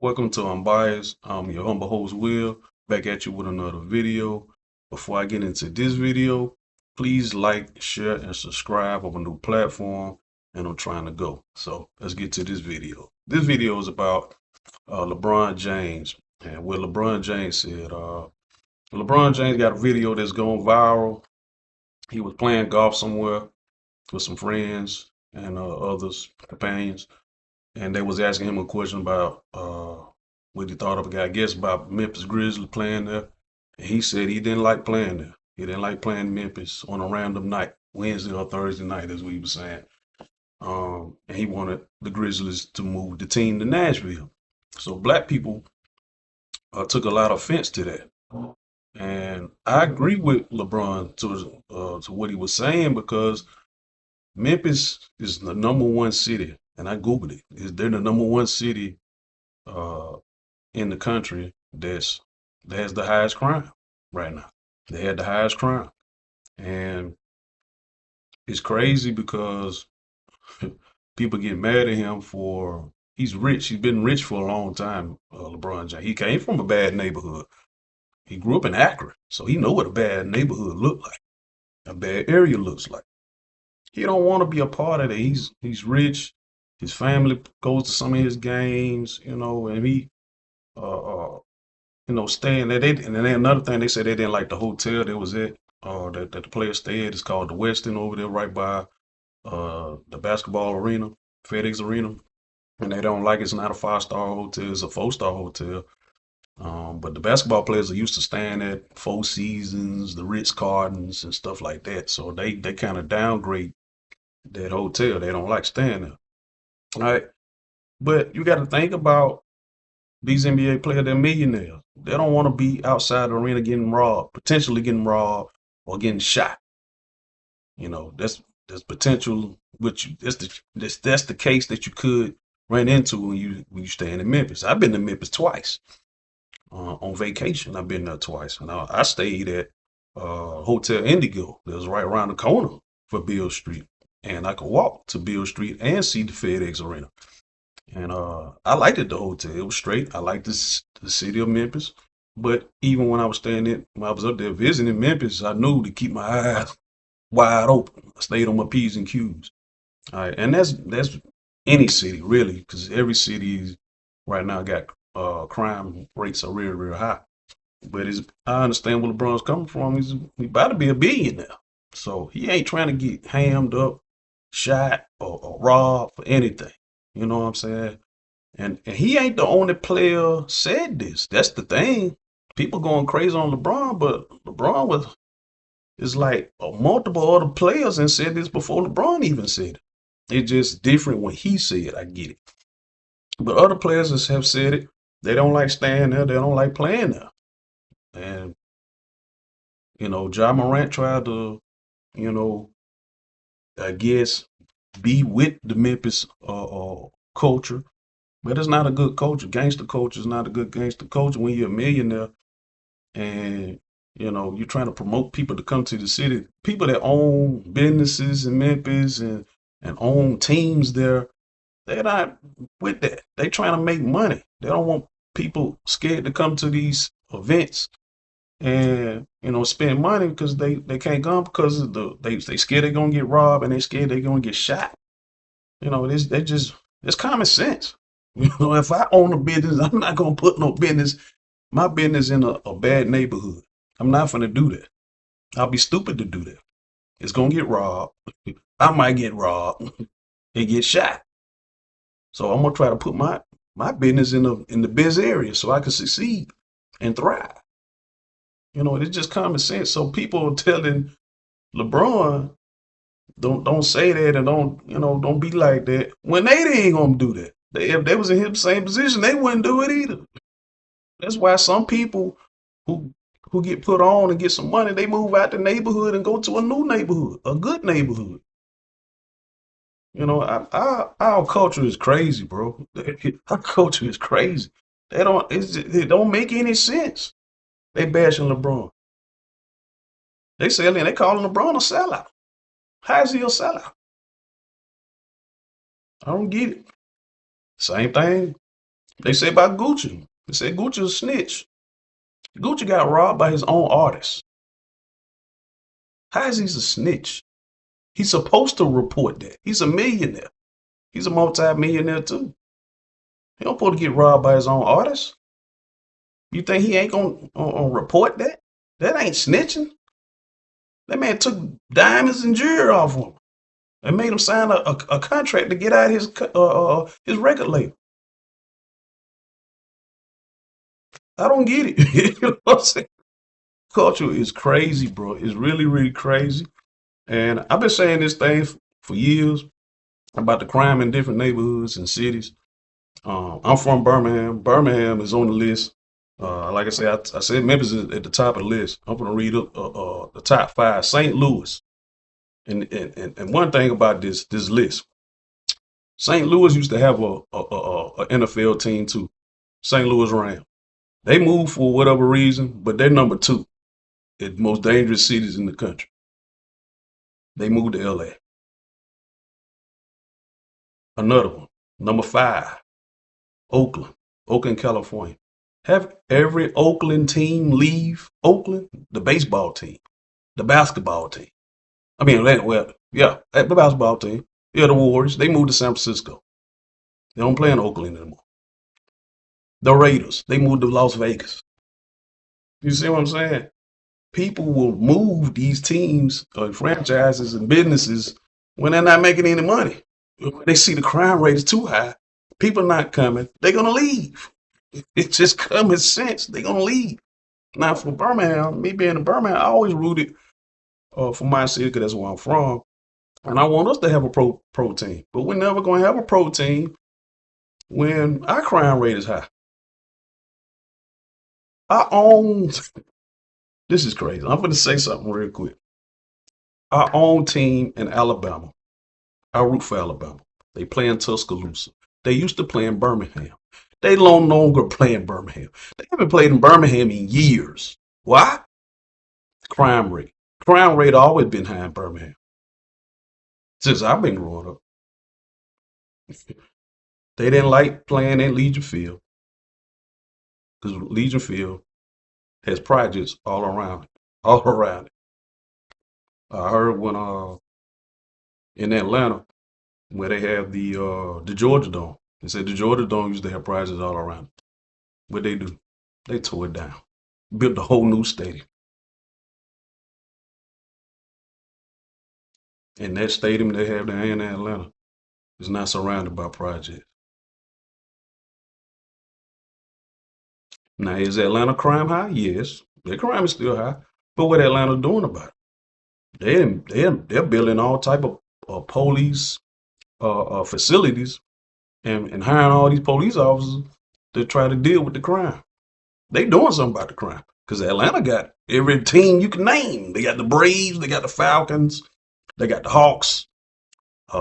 Welcome to Unbiased. I'm your humble host, Will, back at you with another video. Before I get into this video, please like, share, and subscribe on a new platform, and I'm trying to go. So let's get to this video. This video is about LeBron James, and what LeBron James said. LeBron James got a video that's going viral. He was playing golf somewhere with some friends and others, companions, and they was asking him a question about what he thought of a guy, I guess about Memphis Grizzlies playing there. And he said he didn't like playing there. He didn't like playing Memphis on a random night, Wednesday or Thursday night, as we were saying. And he wanted the Grizzlies to move the team to Nashville. So black people took a lot of offense to that. And I agree with LeBron to what he was saying because Memphis is the number one city, and I Googled it. They're the number one city uh, in the country that has the highest crime right now. They had the highest crime, and it's crazy because people get mad at him for he's rich. He's been rich for a long time. LeBron James. He came from a bad neighborhood. He grew up in Akron, so he know what a bad neighborhood look like, a bad area looks like. He don't want to be a part of it. He's rich. His family goes to some of his games, and he uh, uh staying there. And then another thing, they said they didn't like the hotel that was at, that the players stayed. It's called the Westin over there, right by the basketball arena, FedEx Arena. And they don't like it's not a 5-star hotel, it's a 4-star hotel. But the basketball players are used to staying at Four Seasons, the Ritz Carltons, and stuff like that. So they kind of downgrade that hotel. They don't like staying there. All right. But you got to think about these NBA players, they're millionaires. They don't want to be outside the arena getting robbed, potentially getting robbed or getting shot. That's potential. That's the case that you could run into when you staying in Memphis. I've been to Memphis twice on vacation. I've been there twice, and I stayed at Hotel Indigo. That was right around the corner for Beale Street, and I could walk to Beale Street and see the FedEx Arena. And I liked it, the hotel. It was straight. I liked the city of Memphis. But even when I was staying in, when I was up there visiting Memphis, I knew to keep my eyes wide open. I stayed on my P's and Q's. All right, and that's any city really, because every city right now got crime rates are real real high. But I understand where LeBron's coming from. He about to be a billionaire, so he ain't trying to get hammed up, shot, or robbed for anything. You know what I'm saying? And he ain't the only player said this. That's the thing. People going crazy on LeBron, but LeBron was is like multiple other players and said this before LeBron even said it. It's just different when he said. I get it, but other players have said it. They don't like staying there. They don't like playing there. And Ja Morant tried to, you know, I guess, be with the Memphis culture, but it's not a good culture. Gangster culture is not a good gangster culture when you're a millionaire and you're trying to promote people to come to the city. People that own businesses in Memphis and own teams there, they're not with that. They trying to make money. They don't want people scared to come to these events and spend money because they can't come because of they scared they're gonna get robbed and they scared they're gonna get shot. It's common sense. If I own a business, I'm not gonna put my business in a bad neighborhood. I'm not gonna do that. I'll be stupid to do that. It's gonna get robbed. I might get robbed and get shot. So I'm gonna try to put my business in the biz area so I can succeed and thrive. It's just common sense. So people are telling LeBron, don't say that and don't be like that. When they ain't gonna do that. If they was in his same position, they wouldn't do it either. That's why some people who who get put on and get some money, they move out the neighborhood and go to a new neighborhood, a good neighborhood. Our culture is crazy, bro. Our culture is crazy. It don't make any sense. They bashing LeBron. They calling LeBron a sellout. How is he a sellout? I don't get it. Same thing. They say about Gucci. They say Gucci a snitch. Gucci got robbed by his own artist. How is he a snitch? He's supposed to report that. He's a millionaire. He's a multi-millionaire too. He don't supposed to get robbed by his own artist. You think he ain't gonna report that? That ain't snitching. That man took diamonds and jewelry off him and made him sign a contract to get out his record label. I don't get it. You know what I'm saying? Culture is crazy, bro. It's really, really crazy. And I've been saying this thing for years about the crime in different neighborhoods and cities. I'm from Birmingham. Birmingham is on the list. Like I said, I said Memphis is at the top of the list. I'm going to read the top five. St. Louis. And one thing about this list, St. Louis used to have a NFL team too. St. Louis Rams. They moved for whatever reason, but they're number two in most dangerous cities in the country. They moved to LA. Another one, number five, Oakland, California. Have every Oakland team leave Oakland, the baseball team, the basketball team. I mean, well, yeah, the basketball team. Yeah, the Warriors. They moved to San Francisco. They don't play in Oakland anymore. The Raiders. They moved to Las Vegas. You see what I'm saying? People will move these teams, franchises, and businesses when they're not making any money. When they see the crime rate is too high, people not coming. They're gonna leave. It's just common sense. They're gonna leave. Now, for Birmingham, me being in Birmingham, I always rooted for my city because that's where I'm from, and I want us to have a pro team. But we're never gonna have a pro team when our crime rate is high. Our own. This is crazy. I'm going to say something real quick. Our own team in Alabama. I root for Alabama. They play in Tuscaloosa. They used to play in Birmingham. They no longer play in Birmingham. They haven't played in Birmingham in years. Why? Crime rate. Crime rate always been high in Birmingham since I've been growing up. They didn't like playing in Legion Field because Legion Field has projects all around it. All around it. I heard when in Atlanta where they have the Georgia Dome. They said the Georgia Dome used to have prizes all around. What they do? They tore it down, built a whole new stadium. And that stadium they have there in Atlanta is not surrounded by projects. Now, is Atlanta crime high? Yes, their crime is still high. But what Atlanta doing about it? They're building all type of police facilities and hiring all these police officers to try to deal with the crime. They doing something about the crime because Atlanta got every team you can name. They got the Braves, they got the Falcons, they got the Hawks.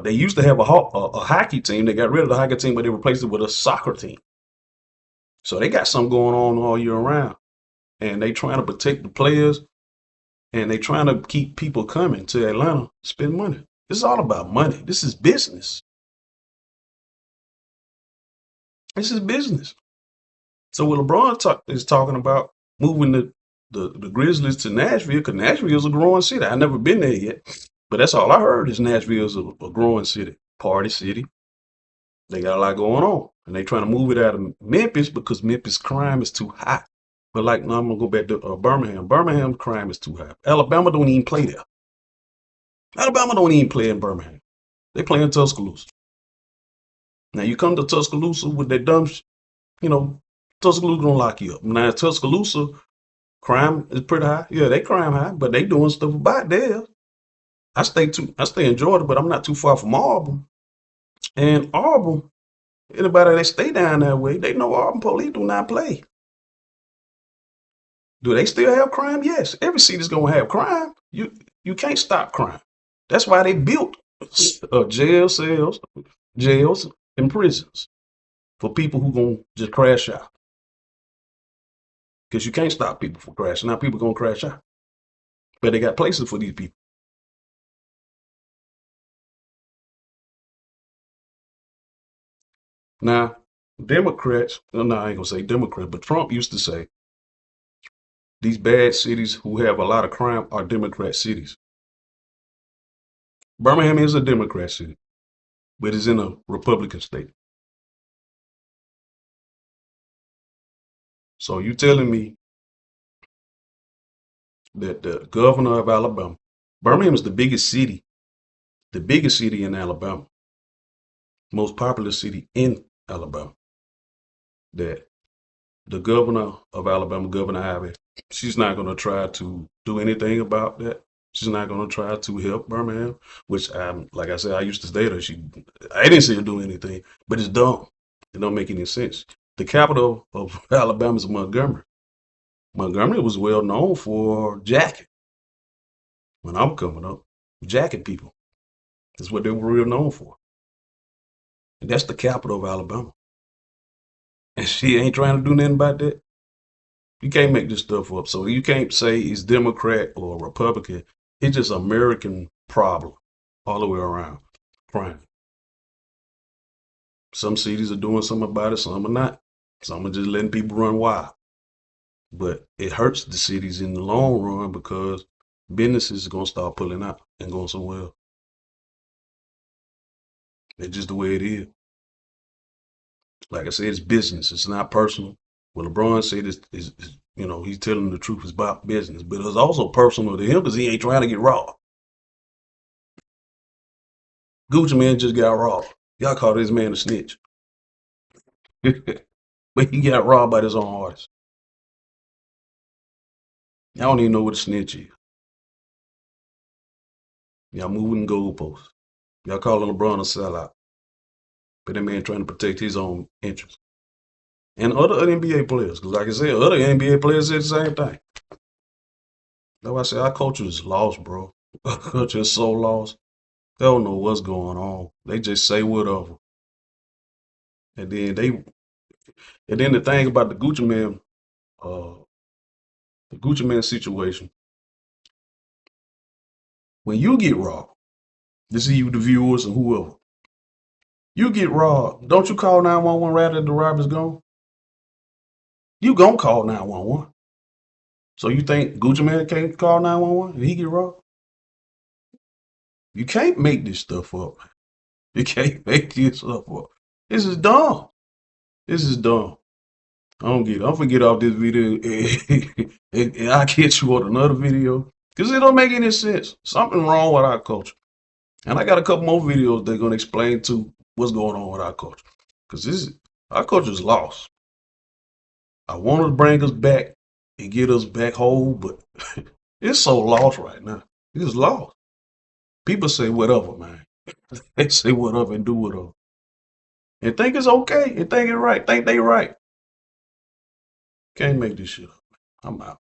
They used to have a hockey team. They got rid of the hockey team, but they replaced it with a soccer team. So they got something going on all year round, and they trying to protect the players, and they trying to keep people coming to Atlanta to spend money. This is all about money. This is business. This is business. So what LeBron is talking about moving the Grizzlies to Nashville, because Nashville is a growing city. I've never been there yet, but that's all I heard is Nashville is a growing city, party city. They got a lot going on, and they trying to move it out of Memphis because Memphis crime is too high. But like, now I'm gonna go back to Birmingham. Birmingham crime is too high. Alabama don't even play there. Alabama don't even play in Birmingham. They play in Tuscaloosa. Now you come to Tuscaloosa with that dumb, you know, Tuscaloosa gonna lock you up. Now Tuscaloosa crime is pretty high. Yeah, they crime high, but they doing stuff about there. I stay in Georgia, but I'm not too far from Auburn. And Auburn, anybody that stay down that way, they know Auburn police do not play. Do they still have crime? Yes. Every city's gonna have crime. You can't stop crime. That's why they built jails, and prisons for people who gonna just crash out. Because you can't stop people from crashing. Now people gonna crash out. But they got places for these people. Now, Democrats, no, I ain't gonna say Democrat, but Trump used to say these bad cities who have a lot of crime are Democrat cities. Birmingham is a Democrat city, but it's in a Republican state. So you telling me that the governor of Alabama, Birmingham is the biggest city in Alabama, most popular city in Alabama, that the governor of Alabama, Governor Ivy, she's not going to try to do anything about that. She's not going to try to help Birmingham, which like I said, I used to stay there. I didn't see her do anything, but it's dumb. It don't make any sense. The capital of Alabama is Montgomery. Montgomery was well known for jacking when I'm coming up. Jacking people. That's what they were real known for. And that's the capital of Alabama. And she ain't trying to do nothing about that. You can't make this stuff up. So you can't say it's Democrat or Republican. It's just American problem all the way around. Crime. Some cities are doing something about it, some are not. Some are just letting people run wild. But it hurts the cities in the long run because businesses are going to start pulling out and going somewhere else. It's just the way it is. Like I said, it's business. It's not personal. What LeBron said is he's telling the truth. It's about business, but it's also personal to him because he ain't trying to get robbed. Gucci Man just got robbed. Y'all call this man a snitch, but he got robbed by his own artist. Y'all don't even know what a snitch is. Y'all moving the goalposts. Y'all calling LeBron a sellout, but that man trying to protect his own interests. And other NBA players, because like I said, other NBA players said the same thing. That's why I say our culture is lost, bro. Our culture is so lost. They don't know what's going on. They just say whatever. And then the thing about uh, the Gucci Man situation, when you get robbed, this is you, the viewers and whoever, you get robbed, don't you call 911 right after the robber's gone? You gonna call 911. So you think Gucci Man can't call 911 and he get robbed? You can't make this stuff up. You can't make this stuff up. This is dumb. This is dumb. I don't get it. I'm forget off this video and I'll catch you on another video. Because it don't make any sense. Something wrong with our culture. And I got a couple more videos they're going to explain to what's going on with our culture. Because our culture is lost. I want to bring us back and get us back whole, but it's so lost right now. It's lost. People say whatever, man. They say whatever and do whatever. And think it's okay and think it's right. Think they right. Can't make this shit up. I'm out.